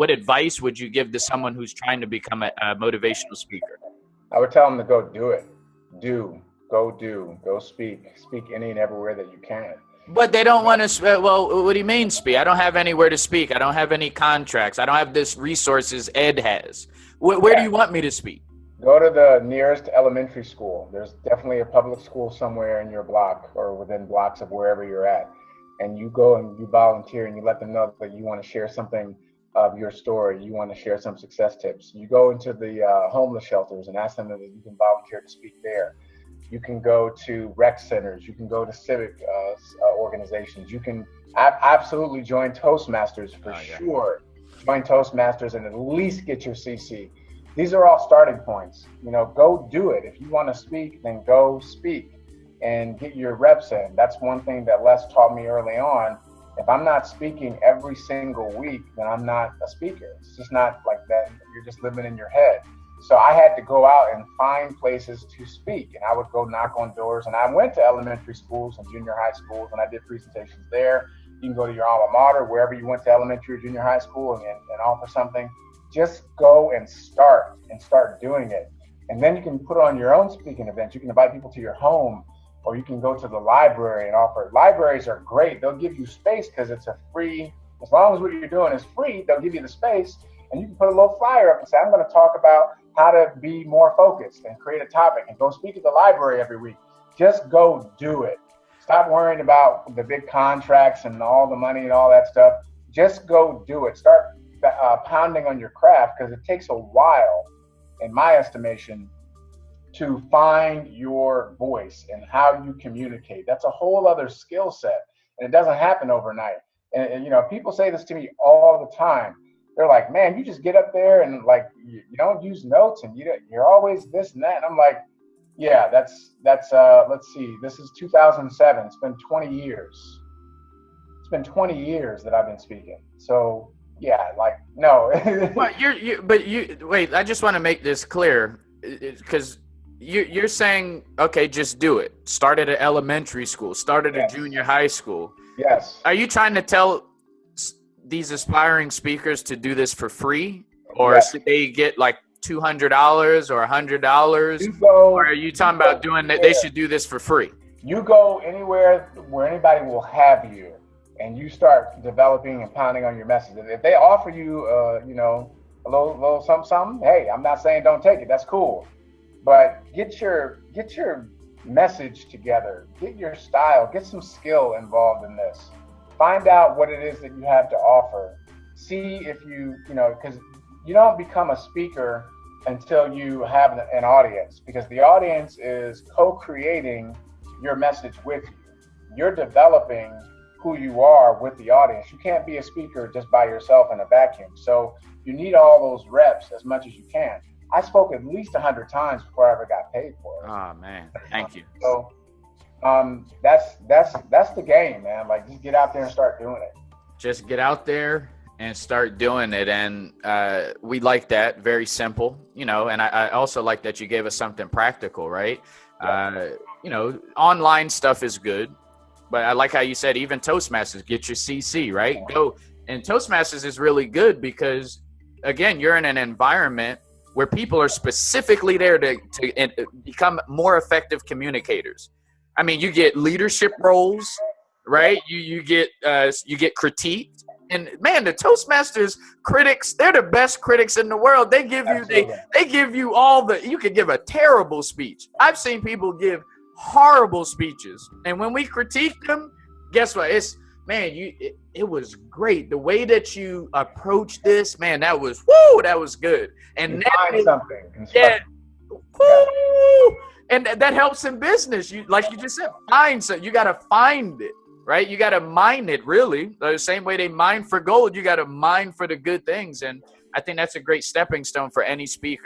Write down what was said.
what advice would you give to someone who's trying to become a motivational speaker? I would tell them to go do it. Go speak any and everywhere that you can. But they don't want to. Well, what do you mean speak? I don't have anywhere to speak. I don't have any contracts. I don't have this resources Ed has. Where do you want me to speak? Go to the nearest elementary school. There's definitely a public school somewhere in your block or within blocks of wherever you're at. And you go and you volunteer and you let them know that you want to share something of your story. You want to share some success tips. You go into the homeless shelters and ask them if you can volunteer to speak there. You can go to rec centers. You can go to civic organizations. You can absolutely join Toastmasters for sure. Join Toastmasters and at least get your CC. These are all starting points. Go do it. If you want to speak, then go speak and get your reps in. That's one thing that Les taught me early on. If I'm not speaking every single week, then I'm not a speaker. It's just not like that. You're just living in your head. So I had to go out and find places to speak, and I would go knock on doors. And I went to elementary schools and junior high schools, and I did presentations there. You can go to your alma mater, wherever you went to elementary or junior high school, and offer something. Just go and start doing it. And then you can put on your own speaking events. You can invite people to your home, or you can go to the library and offer. Libraries are great. They'll give you space because it's a free, as long as what you're doing is free, they'll give you the space. And you can put a little flyer up and say, I'm going to talk about how to be more focused and create a topic and go speak at the library every week. Just go do it. Stop worrying about the big contracts and all the money and all that stuff. Just go do it. Start pounding on your craft, because it takes a while, in my estimation, to find your voice and how you communicate. That's a whole other skill set, and it doesn't happen overnight. And people say this to me all the time. They're like, man, you just get up there and like you don't use notes, and you're always this and that. And I'm like, yeah, that's let's see, this is 2007. It's been 20 years. It's been 20 years that I've been speaking. So yeah, like no. Well, wait. I just want to make this clear, because you're saying, okay, just do it. Start at an elementary school. Start at a junior high school. Yes. Are you trying to tell these aspiring speakers to do this for free, or should they get like $200 or $100? Or are you talking about doing that? They should do this for free. You go anywhere where anybody will have you, and you start developing and pounding on your message. If they offer you, a little something, hey, I'm not saying don't take it. That's cool, but get your message together. Get your style. Get some skill involved in this. Find out what it is that you have to offer. See if because you don't become a speaker until you have an audience, because the audience is co-creating your message with you. You're developing who you are with the audience. You can't be a speaker just by yourself in a vacuum. So you need all those reps as much as you can. I spoke at least 100 times before I ever got paid for it. Oh man, thank you. So that's the game, man. Like, just get out there and start doing it. Just get out there and start doing it. And we like that. Very simple, and I also like that you gave us something practical, right? Yeah. Online stuff is good, but I like how you said even Toastmasters, get your CC, right? Go. And Toastmasters is really good because, again, you're in an environment where people are specifically there to become more effective communicators. I mean, you get leadership roles, right? You get critiqued, and man, the Toastmasters critics, they're the best critics in the world. They give you they give you you could give a terrible speech. I've seen people give horrible speeches, and when we critique them, guess what? It was great. The way that you approached this, man, that was good. And find something. Yeah. Woo! And that helps in business. You, like you just said, you got to find it, right? You got to mine it, really. The same way they mine for gold, you got to mine for the good things. And I think that's a great stepping stone for any speaker.